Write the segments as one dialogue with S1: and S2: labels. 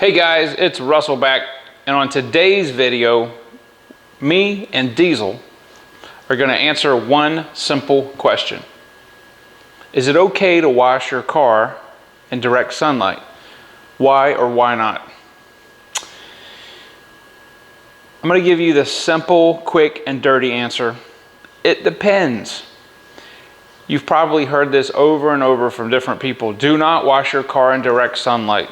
S1: Hey guys, it's Russell back, and on today's video, me and Diesel are going to answer one simple question. Is it okay to wash your car in direct sunlight? Why or why not? I'm going to give you the simple, quick, and dirty answer. It depends. You've probably heard this over and over from different people. Do not wash your car in direct sunlight.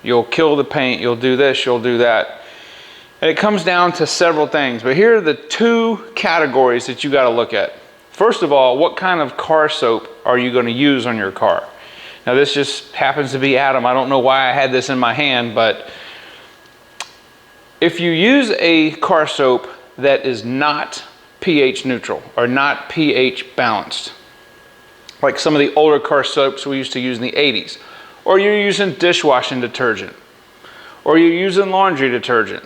S1: You'll kill the paint, you'll do this, you'll do that. And it comes down to several things, but here are the two categories that you got to look at. First of all, what kind of car soap are you going to use on your car? Now this just happens to be Adam. I don't know why I had this in my hand, but if you use a car soap that is not pH neutral or not pH balanced, like some of the older car soaps we used to use in the 80s, or you're using dishwashing detergent, or you're using laundry detergent,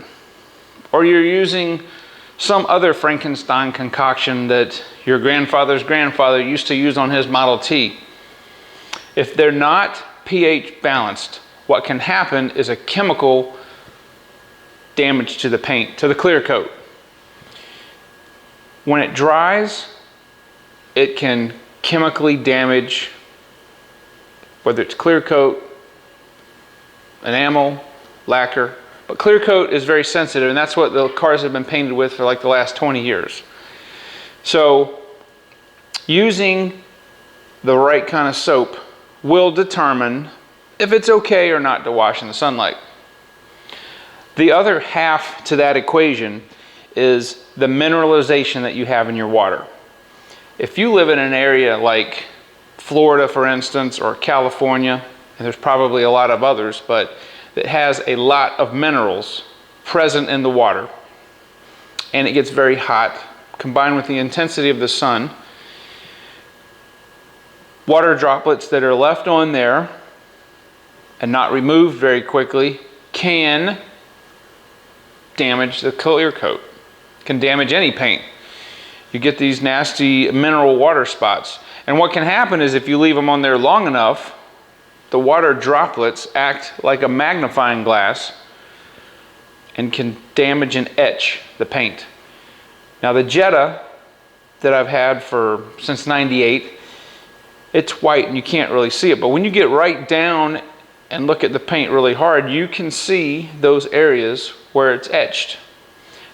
S1: or you're using some other Frankenstein concoction that your grandfather's grandfather used to use on his Model T. If they're not pH balanced, what can happen is a chemical damage to the paint, to the clear coat. When it dries, it can chemically damage whether it's clear coat, enamel, lacquer. But clear coat is very sensitive, and that's what the cars have been painted with for like the last 20 years. So using the right kind of soap will determine if it's okay or not to wash in the sunlight. The other half to that equation is the mineralization that you have in your water. If you live in an area like Florida, for instance, or California, and there's probably a lot of others, but that has a lot of minerals present in the water, and it gets very hot, combined with the intensity of the sun, water droplets that are left on there and not removed very quickly can damage the clear coat, can damage any paint. You get these nasty mineral water spots. And what can happen is if you leave them on there long enough, the water droplets act like a magnifying glass and can damage and etch the paint. Now the Jetta that I've had since '98, it's white and you can't really see it, but when you get right down and look at the paint really hard, you can see those areas where it's etched.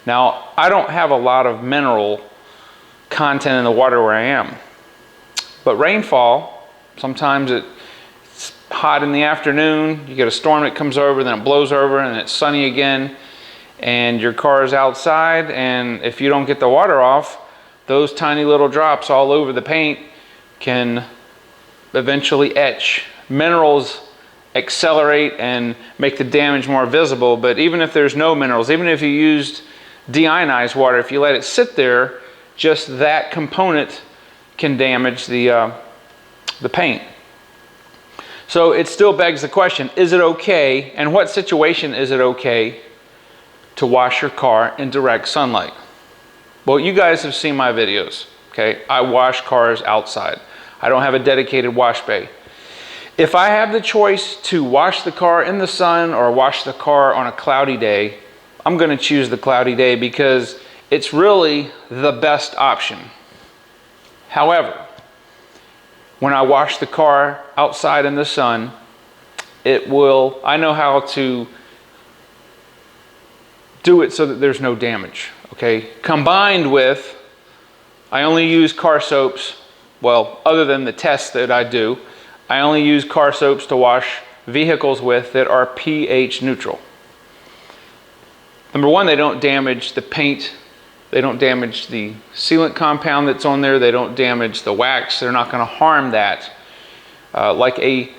S1: Now I don't have a lot of mineral content in the water where I am. But rainfall, sometimes it's hot in the afternoon, you get a storm that comes over, then it blows over, and it's sunny again, and your car is outside, and if you don't get the water off, those tiny little drops all over the paint can eventually etch. Minerals accelerate and make the damage more visible, but even if there's no minerals, even if you used deionized water, if you let it sit there, just that component can damage the paint. So it still begs the question, is it okay, and what situation is it okay to wash your car in direct sunlight? Well, you guys have seen my videos, okay? I wash cars outside. I don't have a dedicated wash bay. If I have the choice to wash the car in the sun or wash the car on a cloudy day, I'm going to choose the cloudy day because it's really the best option. However, when I wash the car outside in the sun, I know how to do it so that there's no damage, okay? Combined with, I only use car soaps, well, other than the tests that I do, I only use car soaps to wash vehicles with that are pH neutral. Number one, they don't damage the paint. They don't damage the sealant compound that's on there. They don't damage the wax. They're not going to harm that like a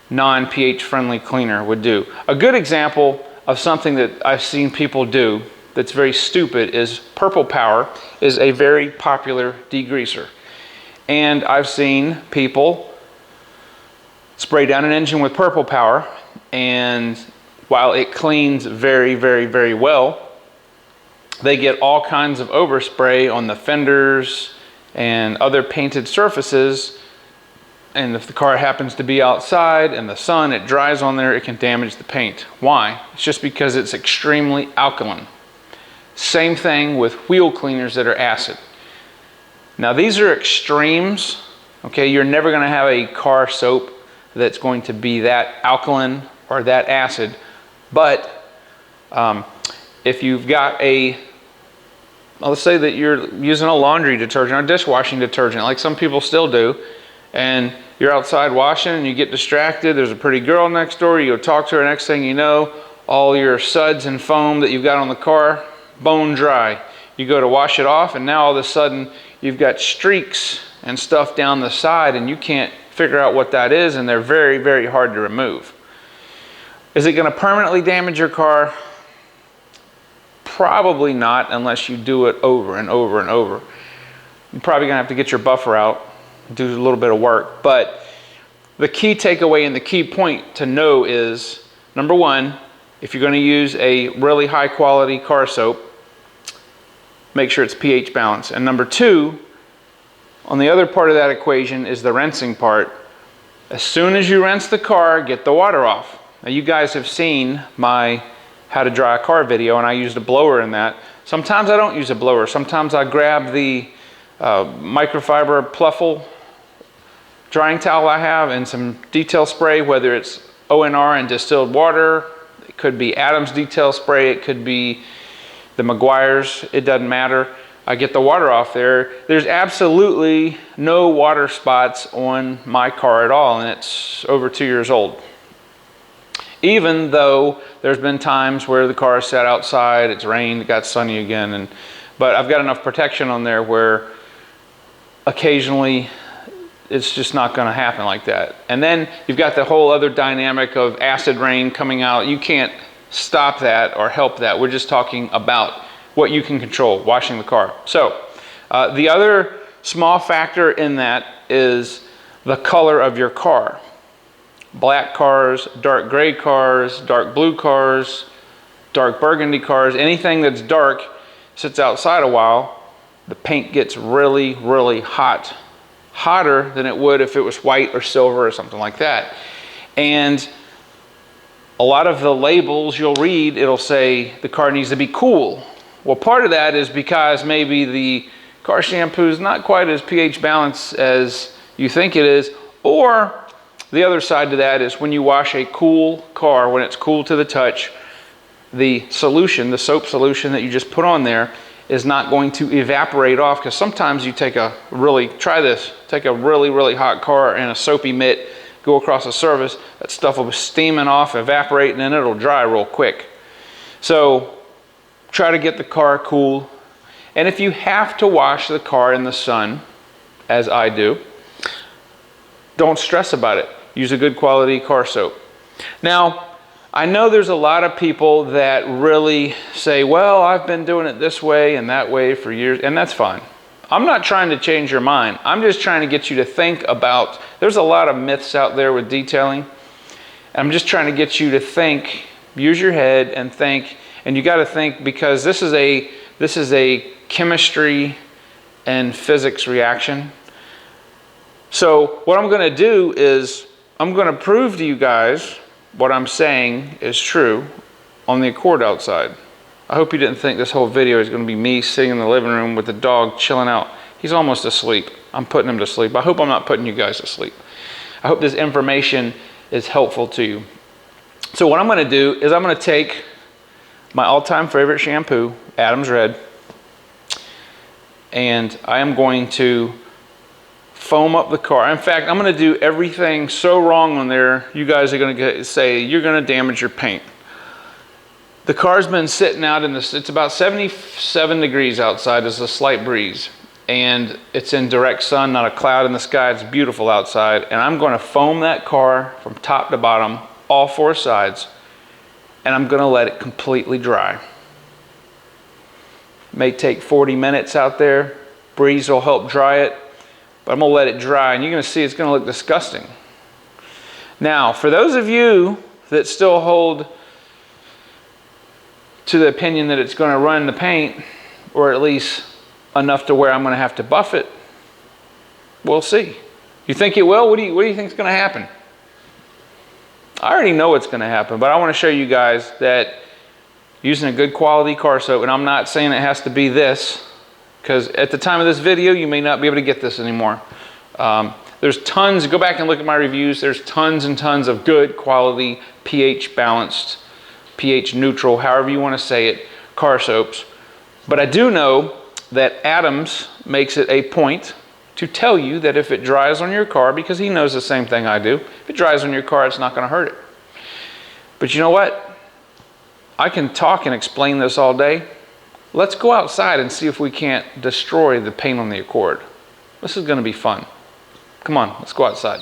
S1: non-pH friendly cleaner would do. A good example of something that I've seen people do that's very stupid is Purple Power is a very popular degreaser. And I've seen people spray down an engine with Purple Power, and while it cleans very, very, very well, they get all kinds of overspray on the fenders and other painted surfaces And if the car happens to be outside in the sun, it dries on there, it can damage the paint. Why? It's just because it's extremely alkaline. Same thing with wheel cleaners that are acid. Now these are extremes, okay? You're never gonna have a car soap that's going to be that alkaline or that acid, but if you've got let's say that you're using a laundry detergent or dishwashing detergent, like some people still do, and you're outside washing and you get distracted, there's a pretty girl next door, you go talk to her, next thing you know, all your suds and foam that you've got on the car, bone dry. You go to wash it off and now all of a sudden you've got streaks and stuff down the side and you can't figure out what that is, and they're very, very hard to remove. Is it going to permanently damage your car? Probably not, unless you do it over and over and over. You're probably going to have to get your buffer out, do a little bit of work. But the key takeaway and the key point to know is, number one, if you're going to use a really high quality car soap, make sure it's pH balanced. And number two, on the other part of that equation is the rinsing part. As soon as you rinse the car, get the water off. Now you guys have seen my how to dry a car video, and I used a blower in that. Sometimes I don't use a blower. Sometimes I grab the microfiber pluffle drying towel I have and some detail spray, whether it's ONR and distilled water, it could be Adams detail spray, it could be the Meguiar's, it doesn't matter. I get the water off there. There's absolutely no water spots on my car at all, and it's over 2 years old. Even though there's been times where the car is sat outside, it's rained, it got sunny again, but I've got enough protection on there where occasionally it's just not going to happen like that. And then you've got the whole other dynamic of acid rain coming out. You can't stop that or help that. We're just talking about what you can control, washing the car. So the other small factor in that is the color of your car. Black cars, dark gray cars, dark blue cars, dark burgundy cars, anything that's dark, sits outside a while, the paint gets really, really hot. Hotter than it would if it was white or silver or something like that. And a lot of the labels you'll read, it'll say the car needs to be cool. Well, part of that is because maybe the car shampoo is not quite as pH balanced as you think it is, or the other side to that is when you wash a cool car, when it's cool to the touch, the solution, the soap solution that you just put on there is not going to evaporate off, because sometimes you take a really, try this, take a really, really hot car and a soapy mitt, go across the surface, that stuff will be steaming off, evaporate, and then it'll dry real quick. So try to get the car cool. And if you have to wash the car in the sun, as I do, don't stress about it. Use a good quality car soap. Now, I know there's a lot of people that really say, well, I've been doing it this way and that way for years, and that's fine. I'm not trying to change your mind. I'm just trying to get you to think about, there's a lot of myths out there with detailing. I'm just trying to get you to think, use your head and think, and you got to think, because this is a chemistry and physics reaction. So what I'm going to do is I'm going to prove to you guys what I'm saying is true on the Accord outside. I hope you didn't think this whole video is going to be me sitting in the living room with the dog chilling out. He's almost asleep. I'm putting him to sleep. I hope I'm not putting you guys to sleep. I hope this information is helpful to you. So what I'm going to do is I'm going to take my all-time favorite shampoo, Adams Red, and I am going to foam up the car. In fact, I'm going to do everything so wrong on there, you guys are going to say you're going to damage your paint. The car's been sitting out in this, it's about 77 degrees outside, there's a slight breeze, and it's in direct sun, not a cloud in the sky, it's beautiful outside, and I'm going to foam that car from top to bottom, all four sides, and I'm going to let it completely dry. It may take 40 minutes out there, breeze will help dry it, but I'm going to let it dry, and you're going to see it's going to look disgusting. Now, for those of you that still hold to the opinion that it's going to run the paint, or at least enough to where I'm going to have to buff it, we'll see. You think it will? What do you think is going to happen? I already know what's going to happen, but I want to show you guys that using a good quality car soap, and I'm not saying it has to be this, because at the time of this video, you may not be able to get this anymore. There's tons, go back and look at my reviews, there's tons and tons of good quality, pH balanced, pH neutral, however you want to say it, car soaps. But I do know that Adams makes it a point to tell you that if it dries on your car, because he knows the same thing I do, if it dries on your car, it's not going to hurt it. But you know what? I can talk and explain this all day. Let's go outside and see if we can't destroy the paint on the Accord. This is going to be fun. Come on, let's go outside.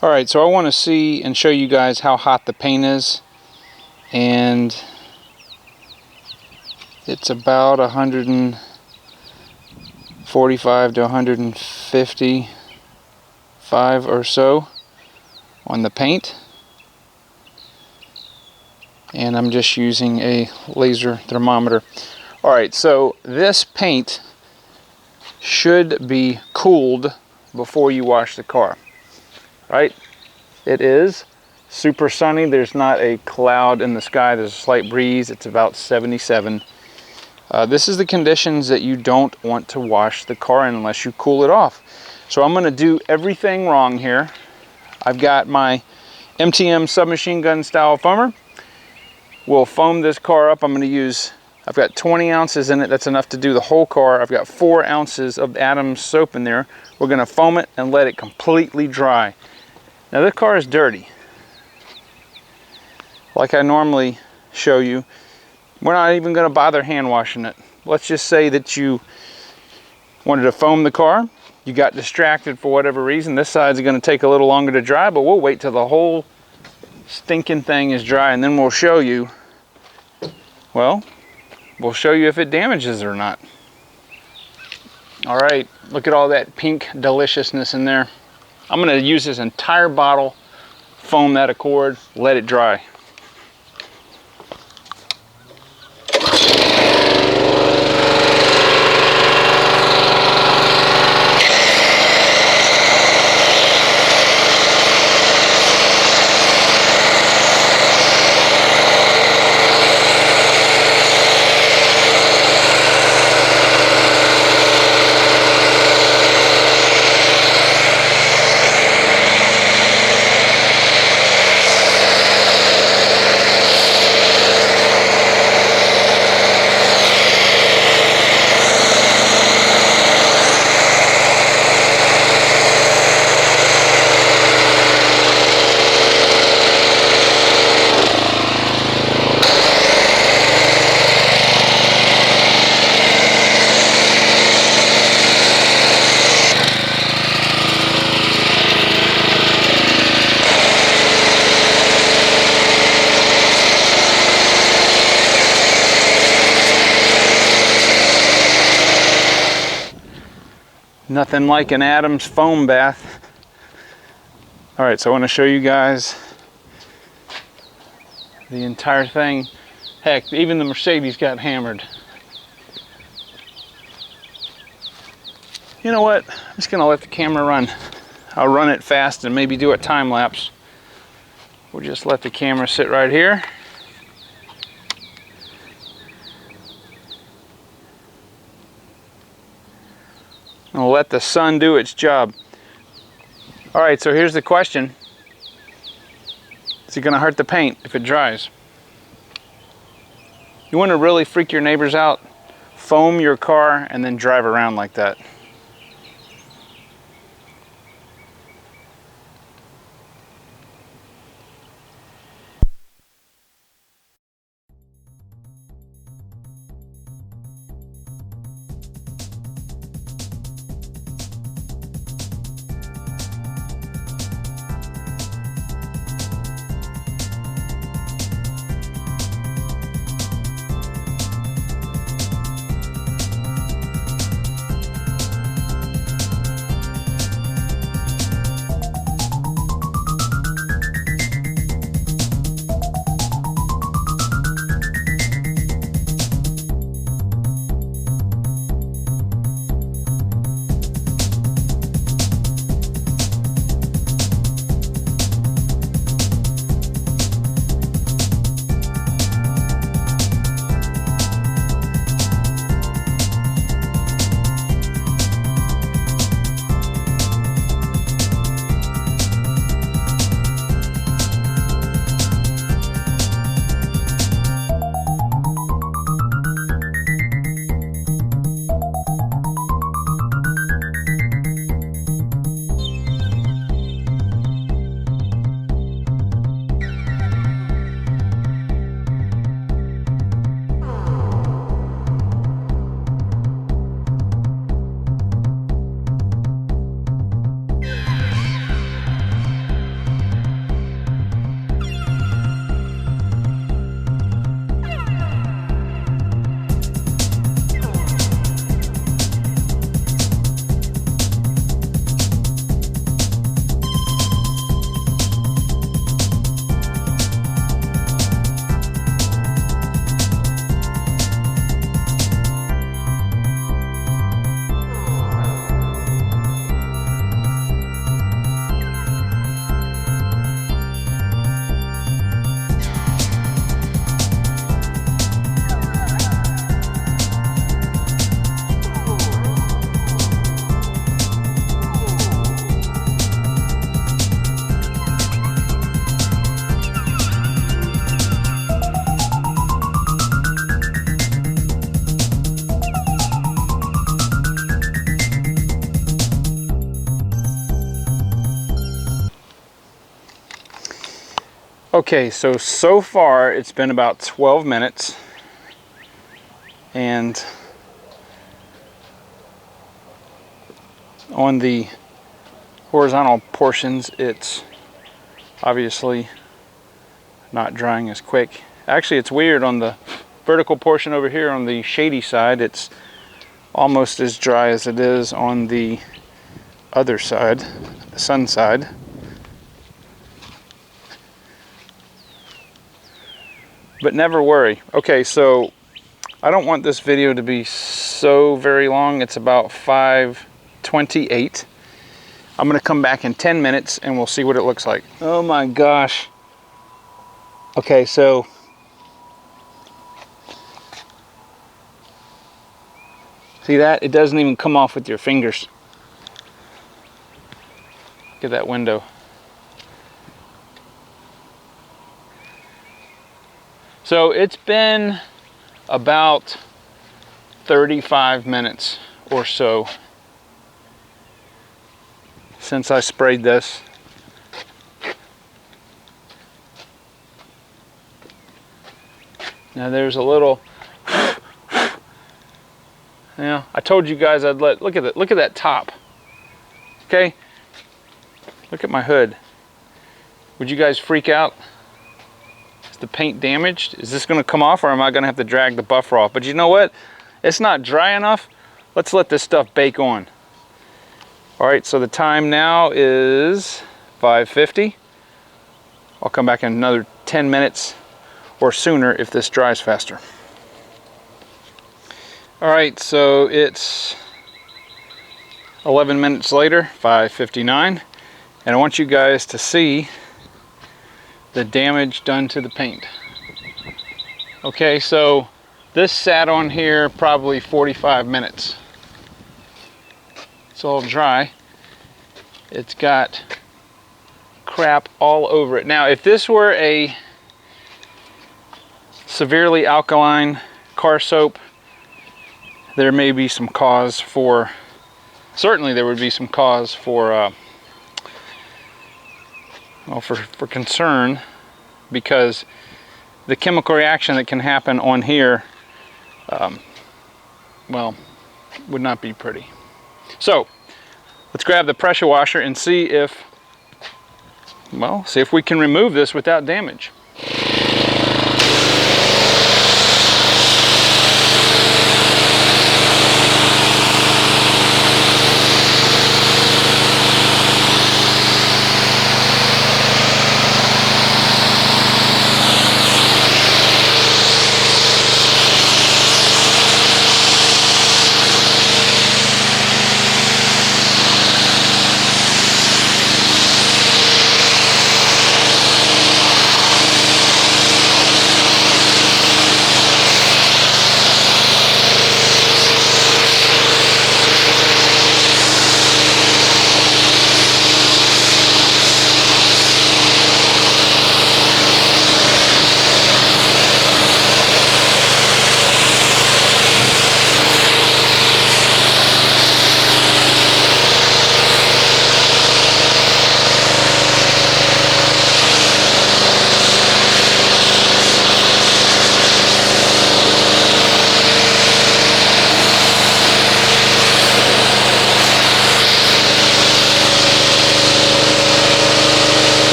S1: All right, so I want to see and show you guys how hot the paint is. And it's about 145 to 155 or so on the paint. And I'm just using a laser thermometer. All right, so this paint should be cooled before you wash the car, right? It is super sunny. There's not a cloud in the sky. There's a slight breeze. It's about 77. This is the conditions that you don't want to wash the car in unless you cool it off. So I'm going to do everything wrong here. I've got my MTM submachine gun style foamer. We'll foam this car up. I've got 20 ounces in it. That's enough to do the whole car. I've got 4 ounces of Adams soap in there. We're going to foam it and let it completely dry. Now this car is dirty. Like I normally show you, we're not even going to bother hand washing it. Let's just say that you wanted to foam the car. You got distracted for whatever reason. This side's going to take a little longer to dry, but we'll wait till the whole stinking thing is dry, and then we'll show you, well, we'll show you if it damages it or not. All right, look at all that pink deliciousness in there. I'm going to use this entire bottle, foam that Accord, let it dry. Nothing like an Adams foam bath. All right, so I want to show you guys the entire thing. Heck, even the Mercedes got hammered. You know what? I'm just going to let the camera run. I'll run it fast and maybe do a time lapse. We'll just let the camera sit right here. And we'll let the sun do its job. All right, so here's the question. Is it going to hurt the paint if it dries? You want to really freak your neighbors out? Foam your car and then drive around like that. Okay, so far it's been about 12 minutes, and on the horizontal portions it's obviously not drying as quick. Actually, it's weird, on the vertical portion over here on the shady side it's almost as dry as it is on the other side, the sun side. But never worry. Okay, so I don't want this video to be so very long. It's about 5:28. I'm gonna come back in 10 minutes and we'll see what it looks like. Oh my gosh. Okay, so see that? It doesn't even come off with your fingers. Look at that window. So it's been about 35 minutes or so since I sprayed this. Now there's a little, yeah, I told you guys I'd look at that top. Okay, look at my hood. Would you guys freak out? The paint damaged? Is this going to come off, or am I going to have to drag the buffer off? But you know what? It's not dry enough. Let's let this stuff bake on. All right, so the time now is 5:50. I'll come back in another 10 minutes or sooner if this dries faster. All right, so it's 11 minutes later, 5:59, and I want you guys to see the damage done to the paint. Okay, so this sat on here probably 45 minutes. It's all dry. It's got crap all over it. Now, if this were a severely alkaline car soap, there may be some cause for, certainly there would be some cause for well, for concern, because the chemical reaction that can happen on here, well, would not be pretty. So let's grab the pressure washer and see if, well, see if we can remove this without damage.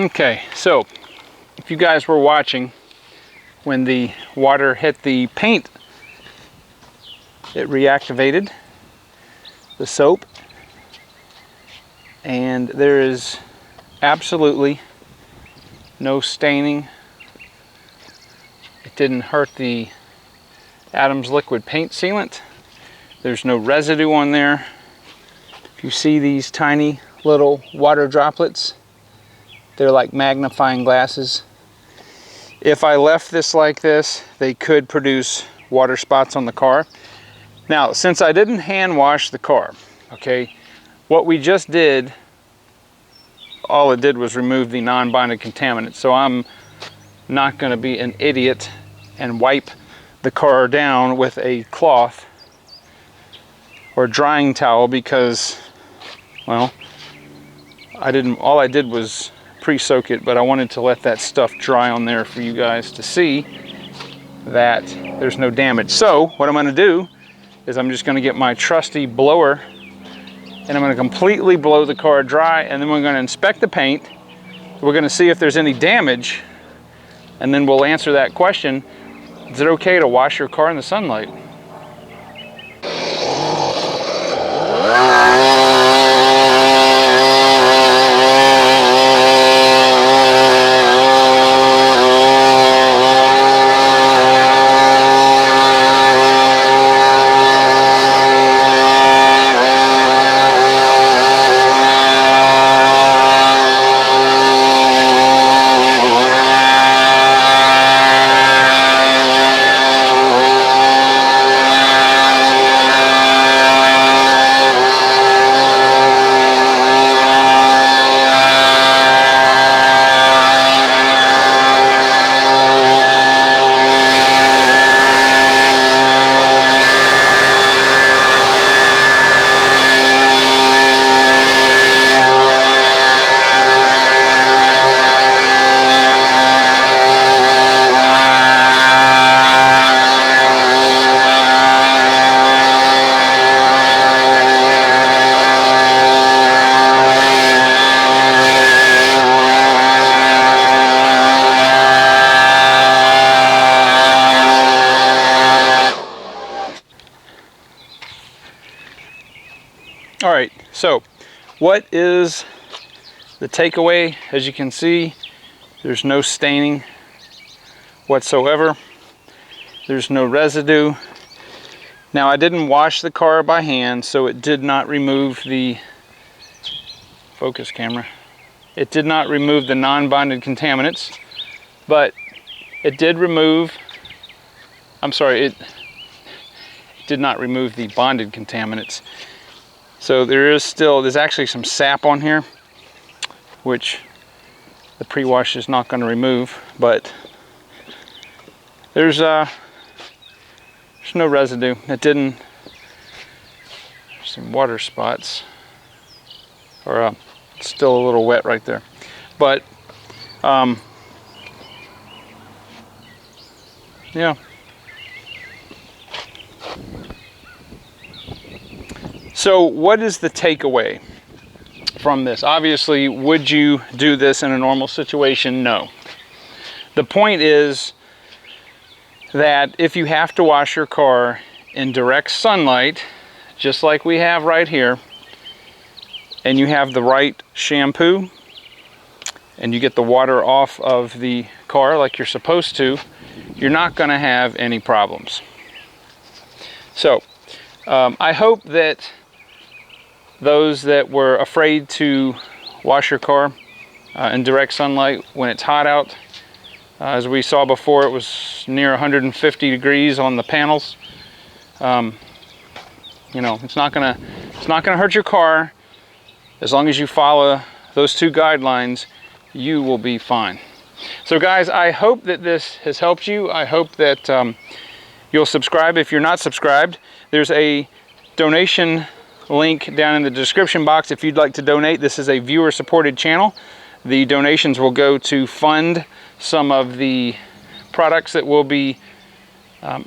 S1: Okay, so if you guys were watching, when the water hit the paint, it reactivated the soap, and there is absolutely no staining. It didn't hurt the Adams liquid paint sealant. There's no residue on there. If you see these tiny little water droplets, they're like magnifying glasses. If I left this like this, they could produce water spots on the car. Now, since I didn't hand wash the car, okay, what we just did, all it did was remove the non-bonded contaminant. So I'm not going to be an idiot and wipe the car down with a cloth or drying towel, because, well, all I did was pre-soak it, but I wanted to let that stuff dry on there for you guys to see that there's no damage. So what I'm going to do is I'm just going to get my trusty blower, and I'm going to completely blow the car dry, and then we're going to inspect the paint. We're going to see if there's any damage, and then we'll answer that question: is it okay to wash your car in the sunlight? All right, so what is the takeaway? As you can see, there's no staining whatsoever. There's no residue. Now, I didn't wash the car by hand, so it did not remove the focus camera. It did not remove the non-bonded contaminants, but it did remove, it did not remove the bonded contaminants. So there's actually some sap on here, which the pre-wash is not going to remove, but there's no residue. It didn't, some water spots, or it's still a little wet right there, but yeah. So what is the takeaway from this? Obviously, would you do this in a normal situation? No. The point is that if you have to wash your car in direct sunlight, just like we have right here, and you have the right shampoo, and you get the water off of the car like you're supposed to, you're not going to have any problems. So I hope that those that were afraid to wash your car in direct sunlight when it's hot out, as we saw before, it was near 150 degrees on the panels. You know, it's not gonna hurt your car. As long as you follow those two guidelines, you will be fine. So guys, I hope that this has helped you. I hope that you'll subscribe if you're not subscribed. There's a donation link down in the description box if you'd like to donate. This is a viewer supported channel. The donations will go to fund some of the products that we'll be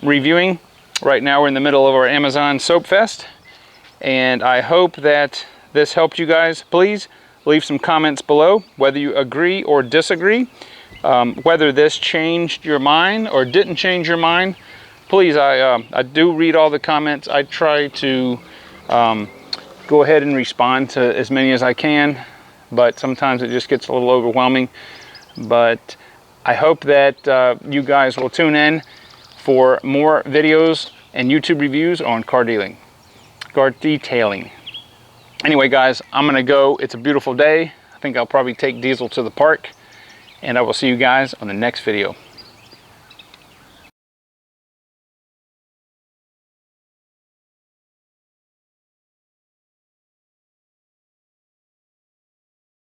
S1: reviewing. Right now we're in the middle of our Amazon Soap Fest, and I hope that this helped you guys. Please Leave some comments below, whether you agree or disagree, whether this changed your mind or didn't change your mind. Please, I do read all the comments. I try to go ahead and respond to as many as I can, but sometimes it just gets a little overwhelming. But I hope that you guys will tune in for more videos and YouTube reviews on car detailing. Anyway, guys, I'm gonna go. It's a beautiful day. I think I'll probably take Diesel to the park, and I will see you guys on the next video.